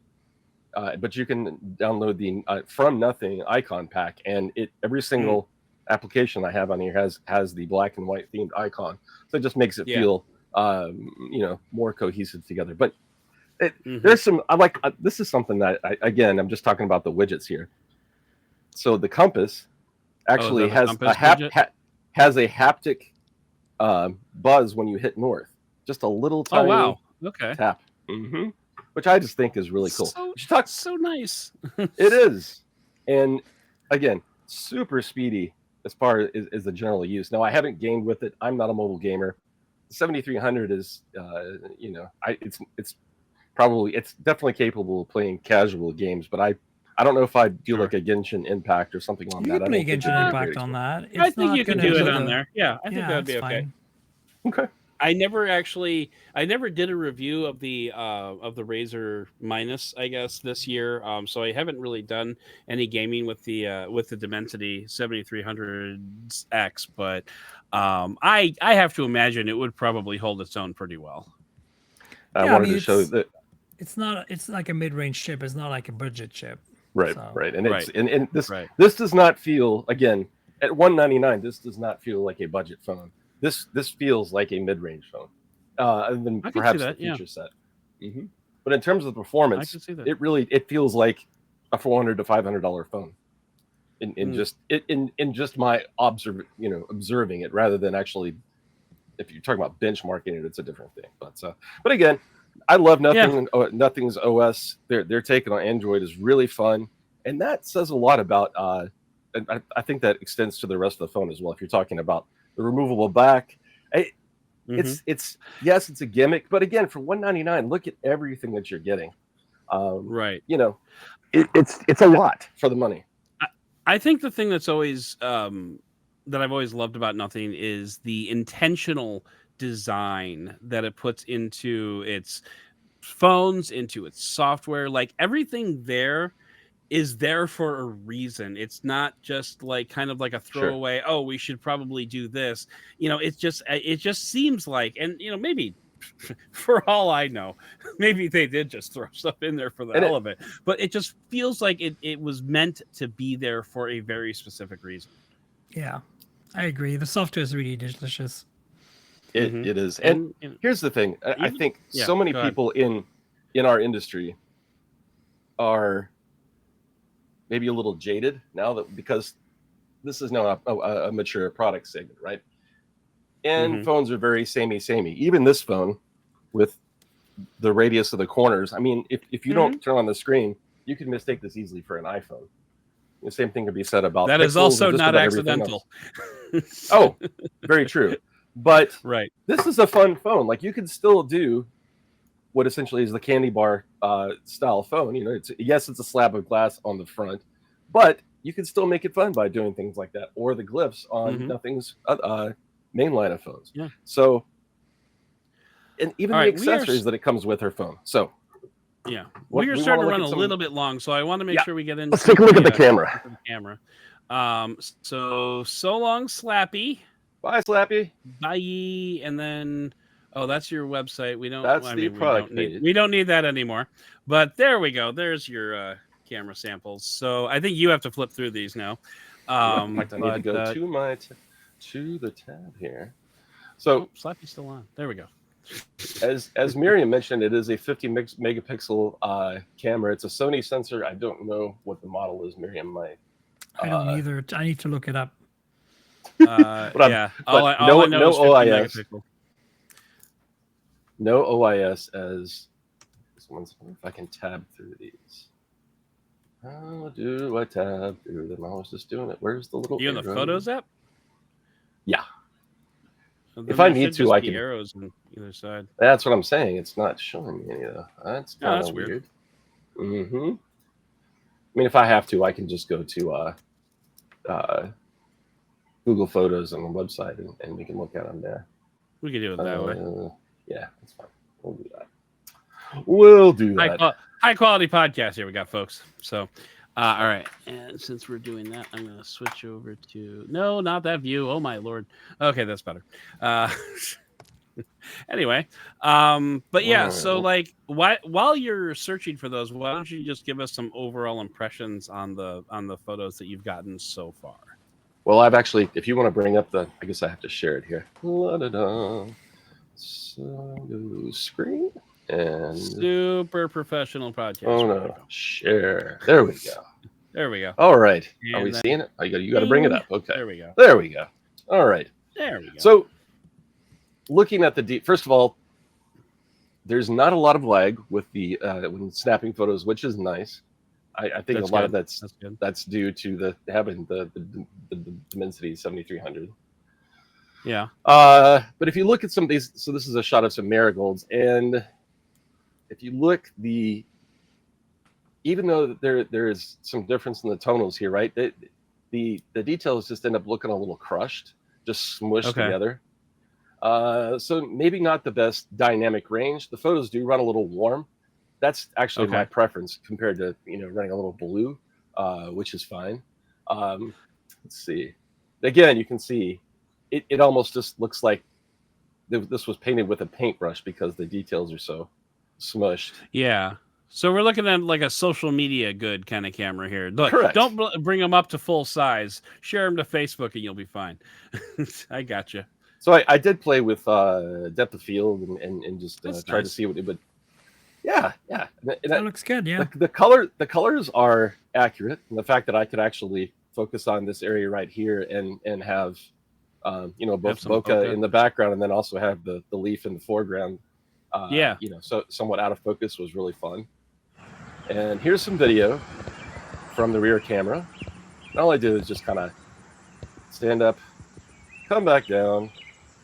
Speaker 3: but you can download the from nothing icon pack, and every single application I have on here has the black and white themed icon, so it just makes it feel more cohesive together. But there's some this is something that I'm just talking about the widgets here. So the compass actually has a haptic buzz when you hit north, just a little tiny
Speaker 1: Okay.
Speaker 3: tap, which I just think is really cool.
Speaker 1: So nice.
Speaker 3: It is, and again, super speedy as far as the general use. Now, I haven't gamed with it. I'm not a mobile gamer. 7300 is, it's definitely capable of playing casual games, but I don't know if I'd do like a Genshin Impact or something on
Speaker 2: You
Speaker 3: that.
Speaker 2: can play Genshin Impact on that.
Speaker 1: I think you can do it
Speaker 2: gonna
Speaker 1: on
Speaker 2: be
Speaker 1: there. Yeah, I think that'd be
Speaker 2: it's
Speaker 1: okay.
Speaker 2: fine.
Speaker 3: Okay.
Speaker 1: I never did a review of the Razer Minus, I guess, this year. So I haven't really done any gaming with the Dimensity 7300X, but I have to imagine it would probably hold its own pretty well.
Speaker 3: I wanted to show that
Speaker 2: it's like a mid-range chip. It's not like a budget chip.
Speaker 3: Right,
Speaker 2: So.
Speaker 3: right, and
Speaker 1: Right.
Speaker 3: it's and this
Speaker 1: Right.
Speaker 3: this does not feel, again, at $199. This does not feel like a budget phone. This feels like a mid-range phone, other than
Speaker 1: I can see
Speaker 3: perhaps
Speaker 1: that,
Speaker 3: the feature set. But in terms of the performance,
Speaker 1: I can see that.
Speaker 3: it feels like a $400 to $500 phone. In just my observing it, rather than actually, if you're talking about benchmarking it, it's a different thing. But again, I love Nothing.
Speaker 1: Yeah.
Speaker 3: Nothing's OS. Their take on Android is really fun, and that says a lot about. And I think that extends to the rest of the phone as well. If you're talking about the removable back, it's yes, it's a gimmick, but again, for $199, look at everything that you're getting.
Speaker 1: Right.
Speaker 3: It's a lot for the money.
Speaker 1: I think the thing that's always that I've always loved about Nothing is the intentional design that it puts into its phones, into its software. Like everything there is there for a reason. It's not just like kind of like a throwaway, oh, we should probably do this. It just seems like, and maybe for all I know, maybe they did just throw stuff in there for the hell of it. But it just feels like it was meant to be there for a very specific reason.
Speaker 2: Yeah, I agree. The software is really delicious.
Speaker 3: It is. And here's the thing. I think so many people in our industry are maybe a little jaded now, that because this is now a mature product segment, right? And phones are very samey. Even this phone with the radius of the corners. I mean, if you don't turn on the screen, you can mistake this easily for an iPhone. The same thing could be said about
Speaker 1: that. Is also not accidental.
Speaker 3: Oh, very true. But
Speaker 1: right,
Speaker 3: this is a fun phone. Like, you can still do what essentially is the candy bar style phone. It's a slab of glass on the front, but you can still make it fun by doing things like that, or the glyphs on Nothing's main line of phones.
Speaker 1: Yeah.
Speaker 3: So, and even the accessories that it comes with her phone. So,
Speaker 1: yeah, we are starting to run a little bit long, so I want to make sure we get into.
Speaker 3: Let's take a look at the camera.
Speaker 1: So long, Slappy.
Speaker 3: Bye, Slappy.
Speaker 1: Bye, and then that's your website. We don't.
Speaker 3: That's the product page.
Speaker 1: We don't need that anymore. But there we go. There's your camera samples. So I think you have to flip through these now.
Speaker 3: I need to go to the tab here. So
Speaker 1: Slappy's still on. There we go.
Speaker 3: As Myriam mentioned, it is a 50 megapixel camera. It's a Sony sensor. I don't know what the model is. Myriam might.
Speaker 2: I don't either. I need to look it up.
Speaker 1: Yeah. All I know is 50 megapixel.
Speaker 3: No OIS as this one's. If I can tab through these. How do I tab through them? I was just doing it. Where's the little?
Speaker 1: You in the Photos app?
Speaker 3: Yeah.
Speaker 1: So
Speaker 3: if I need to, I can.
Speaker 1: Arrows on either side.
Speaker 3: That's what I'm saying. It's not showing me any of that. That's kind of weird. I mean, if I have to, I can just go to Google Photos on the website, and we can look at them there.
Speaker 1: We can do it that way.
Speaker 3: Yeah, that's fine. We'll do that. We'll do that.
Speaker 1: High quality podcast here we got, folks. So, all right. And since we're doing that, I'm going to switch over to not that view. Oh my Lord. Okay, that's better. Anyway, but yeah. So like, while you're searching for those, why don't you just give us some overall impressions on the photos that you've gotten so far?
Speaker 3: Well, I've actually, if you want to bring up I guess I have to share it here. So screen and
Speaker 1: super professional podcast.
Speaker 3: Oh no, share. There we go.
Speaker 1: There we go.
Speaker 3: All right. Are we seeing it? You got to bring it up. Okay.
Speaker 1: There we go.
Speaker 3: There we go. All right.
Speaker 1: There we go.
Speaker 3: So, looking at first of all, there's not a lot of lag with the when snapping photos, which is nice. I think a lot of that's due to having the Dimensity 7300.
Speaker 1: Yeah.
Speaker 3: But if you look at some of these, so this is a shot of some marigolds, and if you look, even though there is some difference in the tonals here, right? The details just end up looking a little crushed, just smushed together. So maybe not the best dynamic range. The photos do run a little warm. That's actually my preference compared to running a little blue, which is fine. Let's see. Again, you can see it almost just looks like this was painted with a paintbrush because the details are so smushed.
Speaker 1: Yeah. So we're looking at like a social media good kind of camera here. Look,
Speaker 3: Correct.
Speaker 1: don't bring them up to full size. Share them to Facebook and you'll be fine. I gotcha.
Speaker 3: So I did play with depth of field and just try to see what it would. Yeah.
Speaker 2: That looks good. Yeah.
Speaker 3: The colors are accurate. And the fact that I could actually focus on this area right here and have both bokeh in the background and then also have the leaf in the foreground. So somewhat out of focus was really fun. And here's some video from the rear camera. And all I do is just kind of stand up, come back down,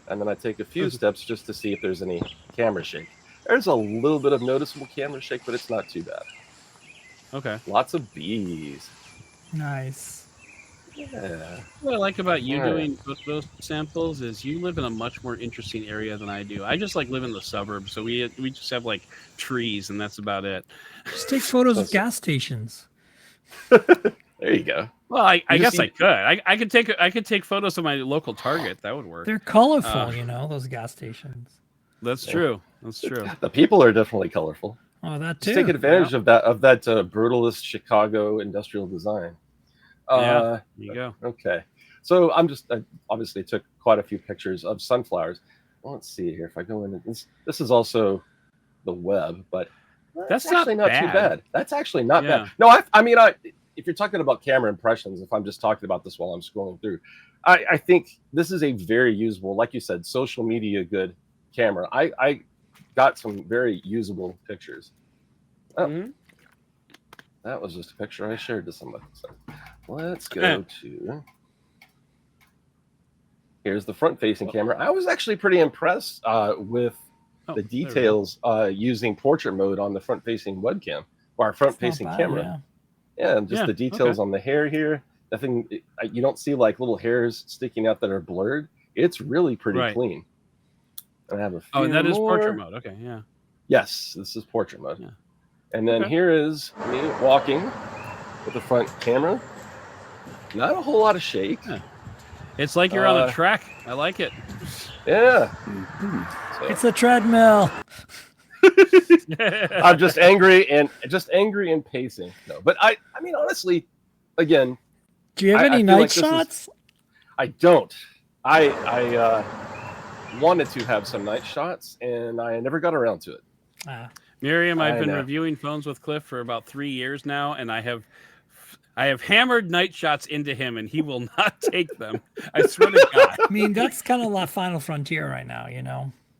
Speaker 3: and then I take a few steps just to see if there's any camera shake. There's a little bit of noticeable camera shake, but it's not too bad.
Speaker 1: Okay.
Speaker 3: Lots of bees.
Speaker 2: Nice.
Speaker 3: Yeah.
Speaker 1: What I like about you doing those samples is you live in a much more interesting area than I do. I just like live in the suburbs, so we just have like trees, and that's about it.
Speaker 2: Just take photos of gas stations.
Speaker 3: There you go.
Speaker 1: Well, I guess I could. I could take photos of my local Target. That would work.
Speaker 2: They're colorful, those gas stations.
Speaker 1: That's true. That's true.
Speaker 3: The people are definitely colorful.
Speaker 2: Oh, that too.
Speaker 3: Just take advantage of that brutalist Chicago industrial design.
Speaker 1: There you go.
Speaker 3: Okay. So I obviously took quite a few pictures of sunflowers. Well, let's see here. If I go in, this is also the web, but
Speaker 1: that's
Speaker 3: actually not too bad. That's actually not bad. No, if you're talking about camera impressions, if I'm just talking about this while I'm scrolling through, I think this is a very usable, like you said, social media good camera. I got some very usable pictures. Oh, that was just a picture I shared to somebody. So let's go to. Here's the front-facing camera. I was actually pretty impressed with the details using portrait mode on the front-facing webcam or front-facing camera. Yeah, and just the details on the hair here. Nothing. You don't see like little hairs sticking out that are blurred. It's really pretty clean. And I have a few
Speaker 1: and that is
Speaker 3: more.
Speaker 1: portrait mode. Okay, yeah.
Speaker 3: Yes, this is portrait mode.
Speaker 1: Yeah.
Speaker 3: And then here is me walking with the front camera. Not a whole lot of shake.
Speaker 1: Yeah. It's like you're on a track. I like it.
Speaker 3: Yeah.
Speaker 2: So. It's a treadmill.
Speaker 3: I'm just angry and pacing. No, but I mean, honestly, again.
Speaker 2: Do you have any night shots?
Speaker 3: I don't. I wanted to have some night shots, and I never got around to it.
Speaker 1: Myriam, I've been reviewing phones with Cliff for about 3 years now, and I have hammered night shots into him, and he will not take them. I swear to God.
Speaker 2: I mean, that's kind of the final frontier right now,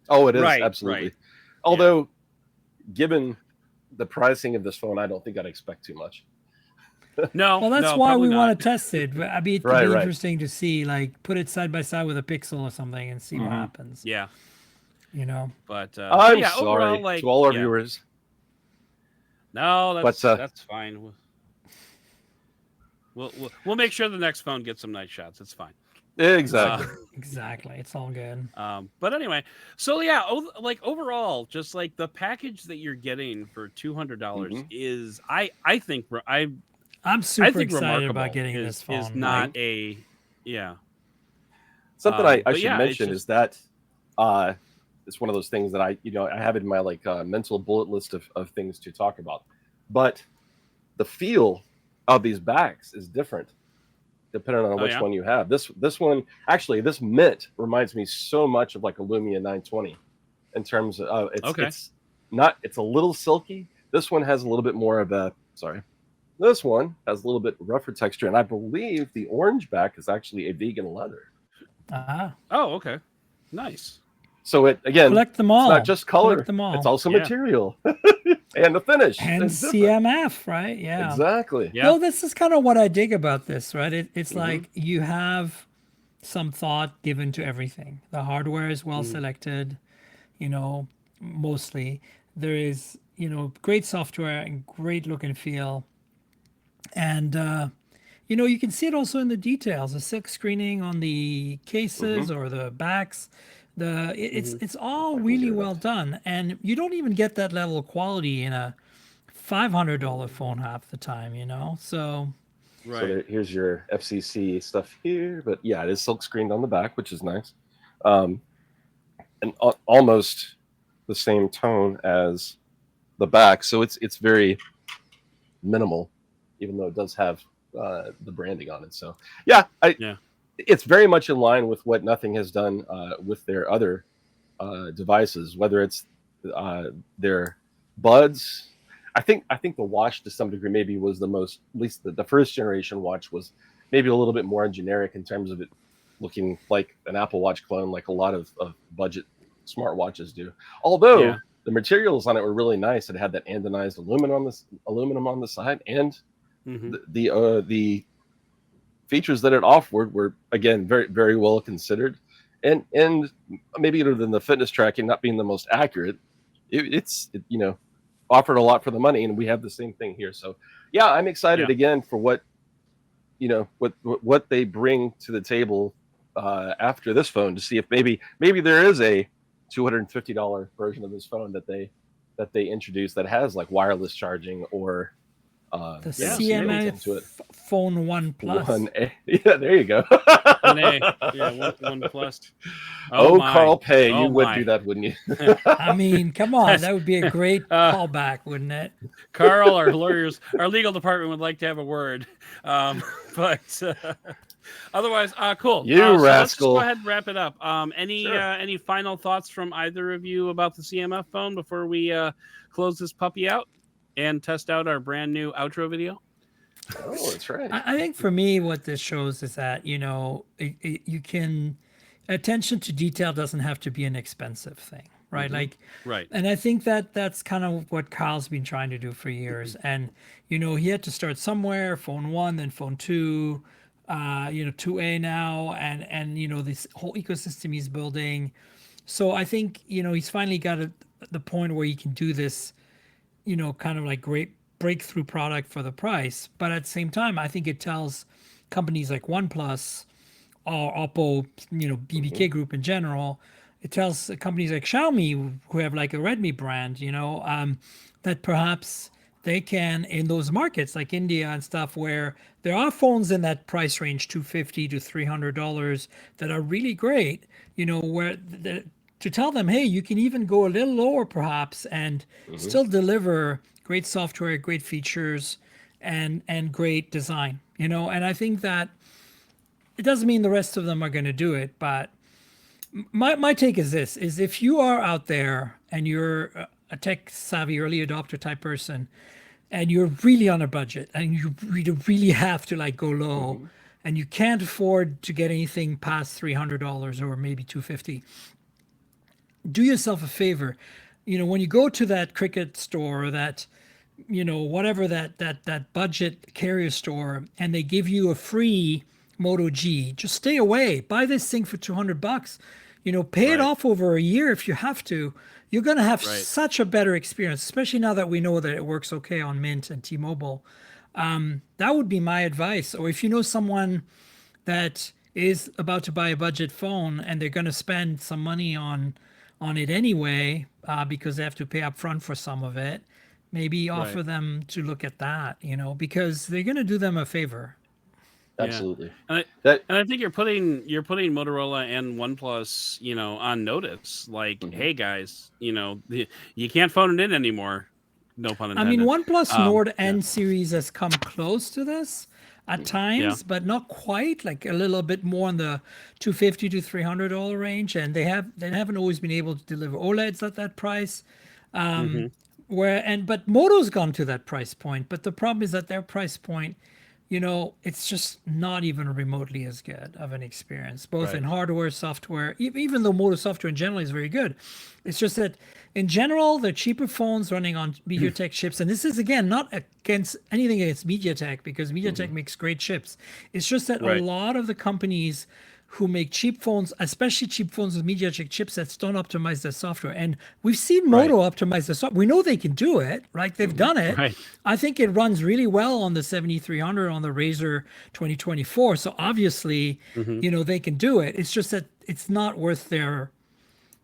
Speaker 3: Oh, it is, absolutely. Right. Although, given the pricing of this phone, I don't think I'd expect too much.
Speaker 1: No.
Speaker 2: Well, that's why we want to test it. It'd be interesting to see, like, put it side by side with a Pixel or something and see what happens.
Speaker 1: Yeah. But
Speaker 3: I'm sorry
Speaker 1: overall,
Speaker 3: to all our viewers.
Speaker 1: No, that's fine. We'll make sure the next phone gets some night shots. It's fine.
Speaker 3: Exactly.
Speaker 2: Exactly. It's all good.
Speaker 1: But anyway, so overall, just like the package that you're getting for $200 is, I think
Speaker 2: I'm super excited about getting this phone.
Speaker 1: Is not
Speaker 3: something I should mention is that it's one of those things that I have in my mental bullet list of things to talk about, but the feel of these backs is different depending on which one you have. This one, actually, this mint reminds me so much of like a Lumia 920 in terms of it's a little silky. This one has a little bit more of this one has a little bit rougher texture, and I believe the orange back is actually a vegan leather.
Speaker 1: Oh, okay. Nice.
Speaker 3: So it again,
Speaker 2: collect them all.
Speaker 3: It's not just color;
Speaker 2: them all.
Speaker 3: it's also material and the finish
Speaker 2: and CMF, right? Yeah,
Speaker 3: exactly.
Speaker 2: Yeah. No, this is kind of what I dig about this, right? It's like you have some thought given to everything. The hardware is well selected, mostly. There is, great software and great look and feel, and you can see it also in the details. The silk screening on the cases or the backs. It's all really well done, and you don't even get that level of quality in a $500 phone half the time, So
Speaker 1: Right.
Speaker 3: So here's your FCC stuff here, but yeah, it is silk screened on the back, which is nice, and almost the same tone as the back. So it's very minimal, even though it does have the branding on it. So yeah, it's very much in line with what Nothing has done with their other devices, whether it's their buds. I think the watch to some degree maybe was the most, at least the first generation watch was maybe a little bit more generic in terms of it looking like an Apple Watch clone, like a lot of budget smartwatches do. Although the materials on it were really nice. It had that anodized aluminum on the side, and the features that it offered were again very, very well considered, and maybe other than the fitness tracking not being the most accurate, it's offered a lot for the money, and we have the same thing here. So yeah, I'm excited again for what they bring to the table after this phone, to see if maybe there is a $250 version of this phone that they introduce that has like wireless charging or
Speaker 2: the CMF Phone 1 Plus.
Speaker 3: 1A. Yeah, there you go.
Speaker 1: 1A. Yeah, 1 Plus.
Speaker 3: Carl Pay, you would do that, wouldn't you?
Speaker 2: I mean, come on, that would be a great callback, wouldn't it?
Speaker 1: Carl, our lawyers, our legal department would like to have a word, but otherwise, cool.
Speaker 3: You rascal.
Speaker 1: Let's just go ahead and wrap it up. Any final thoughts from either of you about the CMF phone before we close this puppy out and test out our brand new outro video?
Speaker 3: Oh, that's right.
Speaker 2: I think for me, what this shows is that, you can, attention to detail doesn't have to be an expensive thing, right?
Speaker 1: Right.
Speaker 2: And I think that that's kind of what Kyle's been trying to do for years. And, he had to start somewhere, phone 1, then phone 2, 2A now, and this whole ecosystem he's building. So I think, he's finally got the point where he can do this, kind of like great breakthrough product for the price. But at the same time, I think it tells companies like OnePlus or Oppo, BBK Group in general, it tells companies like Xiaomi, who have like a Redmi brand, that perhaps they can, in those markets like India and stuff, where there are phones in that price range, $250 to $300, that are really great, where to tell them, hey, you can even go a little lower perhaps and still deliver great software, great features, and great design, And I think that it doesn't mean the rest of them are going to do it, but my take is this, is if you are out there and you're a tech savvy early adopter type person and you're really on a budget and you really have to like go low and you can't afford to get anything past $300 or maybe $250, do yourself a favor. When you go to that Cricket store or that, whatever that budget carrier store, and they give you a free Moto G, just stay away. Buy this thing for $200. Pay it off over a year if you have to. You're going to have such a better experience, especially now that we know that it works okay on Mint and T-Mobile. That would be my advice. Or if you know someone that is about to buy a budget phone and they're going to spend some money on it anyway, because they have to pay up front for some of it, maybe offer them to look at that, because they're going to do them a favor.
Speaker 3: Absolutely.
Speaker 1: And I think you're putting Motorola and OnePlus, on notice. Like, hey guys, you can't phone it in anymore. No pun intended.
Speaker 2: I mean, OnePlus Nord N series has come close to this at times, but not quite. Like a little bit more in the $250 to $300 range, and they haven't always been able to deliver OLEDs at that price. But Moto's gone to that price point, but the problem is that their price point, it's just not even remotely as good of an experience, both in hardware, software, even though Moto software in general is very good. It's just that in general, they're cheaper phones running on MediaTek chips. And this is, again, not against anything against MediaTek, because MediaTek makes great chips. It's just that a lot of the companies who make cheap phones, especially cheap phones with MediaTek chipsets, don't optimize their software. And we've seen Moto optimize their software. We know they can do it, right? They've done it. Right. I think it runs really well on the 7300 on the Razer 2024. So obviously, they can do it. It's just that it's not worth their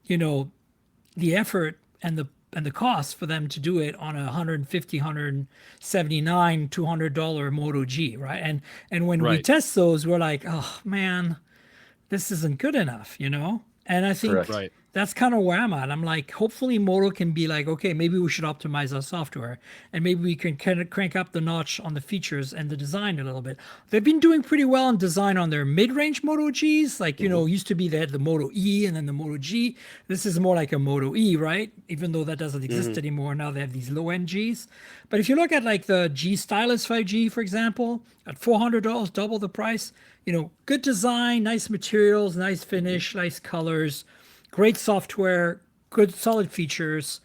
Speaker 2: the effort and the cost for them to do it on a $150, $179, $200 Moto G, right? And when we test those, we're like, oh man, this isn't good enough, And I think that's kind of where I'm at. I'm like, hopefully Moto can be like, okay, maybe we should optimize our software, and maybe we can kind of crank up the notch on the features and the design a little bit. They've been doing pretty well in design on their mid-range Moto Gs. Like, used to be they had the Moto E and then the Moto G. This is more like a Moto E, right? Even though that doesn't exist anymore. Now they have these low-end Gs. But if you look at like the G Stylus 5G, for example, at $400, double the price, good design, nice materials, nice finish, nice colors, great software, good solid features.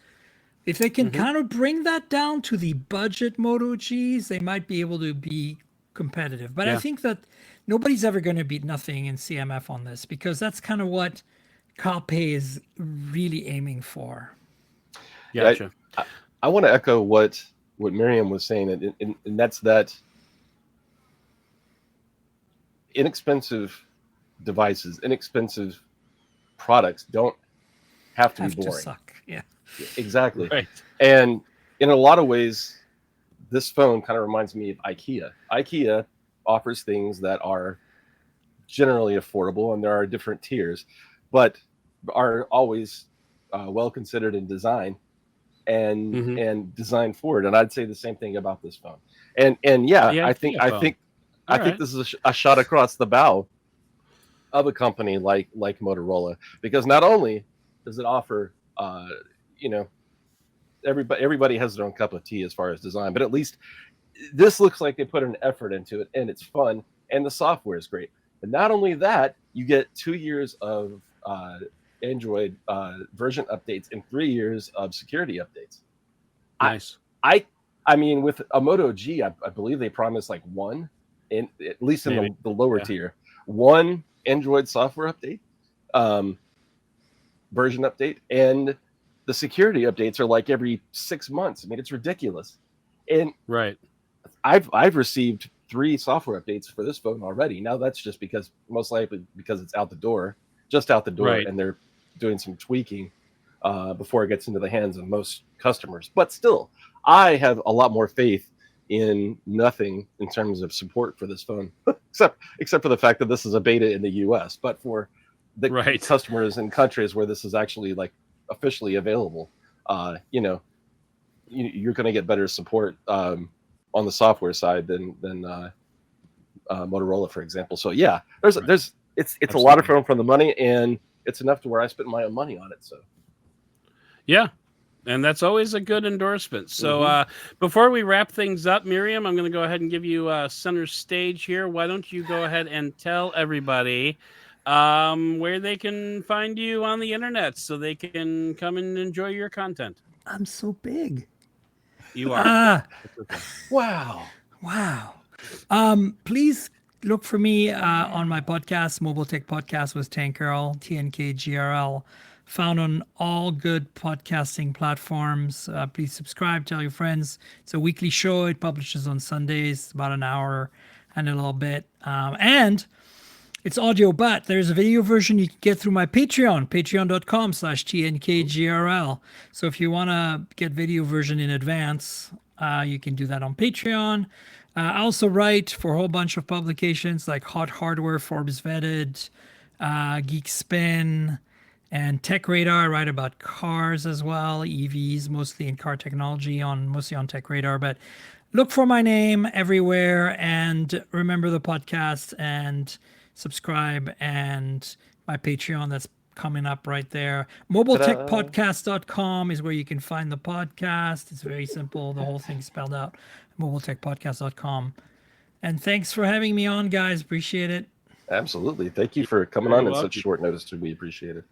Speaker 2: If they can kind of bring that down to the budget Moto Gs, they might be able to be competitive. But I think that nobody's ever going to beat nothing in CMF on this, because that's kind of what CarPay is really aiming for.
Speaker 3: Gotcha. I want to echo what Myriam was saying, and that's that inexpensive devices, inexpensive products don't have to be boring.
Speaker 2: Suck. Yeah,
Speaker 3: exactly.
Speaker 1: Right.
Speaker 3: And in a lot of ways, this phone kind of reminds me of IKEA. IKEA offers things that are generally affordable, and there are different tiers, but are always well considered in design and designed for it. And I'd say the same thing about this phone. And I think this is a shot across the bow of a company like Motorola, because not only does it offer, everybody has their own cup of tea as far as design, but at least this looks like they put an effort into it, and it's fun, and the software is great. But not only that, you get 2 years of Android version updates and 3 years of security updates.
Speaker 1: Nice.
Speaker 3: I mean, with a Moto G, I believe they promised like one, at least in the lower tier, one Android software update, version update, and the security updates are like every 6 months. I mean, it's ridiculous. And I've received 3 software updates for this phone already. Now that's just most likely because it's out the door, and they're doing some tweaking before it gets into the hands of most customers. But still, I have a lot more faith in nothing in terms of support for this phone, except for the fact that this is a beta in the US. But for the customers in countries where this is actually like officially available, you're going to get better support on the software side than Motorola, for example. So yeah, it's a lot of phone for the money, and it's enough to where I spent my own money on it. So
Speaker 1: yeah. And that's always a good endorsement. So before we wrap things up, Myriam, I'm going to go ahead and give you center stage here. Why don't you go ahead and tell everybody where they can find you on the internet so they can come and enjoy your content?
Speaker 2: I'm so big.
Speaker 1: You are.
Speaker 3: Wow.
Speaker 2: Please look for me on my podcast, Mobile Tech Podcast with Tank Girl, TNKGRL. Found on all good podcasting platforms. Please subscribe, tell your friends. It's a weekly show. It publishes on Sundays, about an hour and a little bit. And it's audio, but there's a video version you can get through my Patreon, patreon.com/TNKGRL. So if you want to get video version in advance, you can do that on Patreon. I also write for a whole bunch of publications like Hot Hardware, Forbes Vetted, Geek Spin, and Tech Radar. I write about cars as well, EVs, mostly in car technology, mostly on Tech Radar. But look for my name everywhere, and remember the podcast and subscribe, and my Patreon that's coming up right there. MobileTechPodcast.com is where you can find the podcast. It's very simple. The whole thing's spelled out. MobileTechPodcast.com. And thanks for having me on, guys. Appreciate it.
Speaker 3: Absolutely. Thank you for coming on in such short notice. We appreciate it.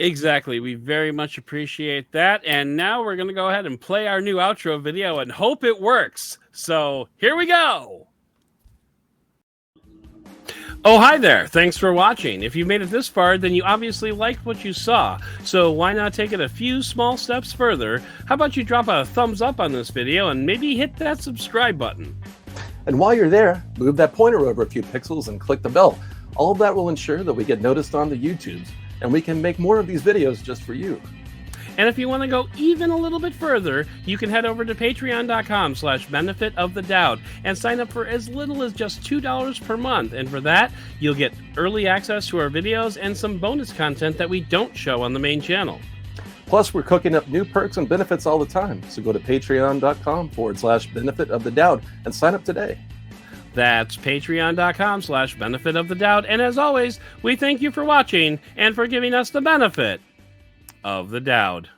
Speaker 1: Exactly. We very much appreciate that. And now we're going to go ahead and play our new outro video and hope it works. So here we go. Oh, hi there. Thanks for watching. If you made it this far, then you obviously liked what you saw. So why not take it a few small steps further? How about you drop a thumbs up on this video and maybe hit that subscribe button?
Speaker 4: And while you're there, move that pointer over a few pixels and click the bell. All of that will ensure that we get noticed on the YouTubes. and we can make more of these videos just for you.
Speaker 1: And if you want to go even a little bit further, you can head over to patreon.com/benefitofthedoud and sign up for as little as just $2 per month. And for that, you'll get early access to our videos and some bonus content that we don't show on the main channel.
Speaker 4: Plus, we're cooking up new perks and benefits all the time. So go to patreon.com/benefitofthedoud and sign up today.
Speaker 1: That's patreon.com/benefitofthedoud. And as always, we thank you for watching and for giving us the benefit of the Doud.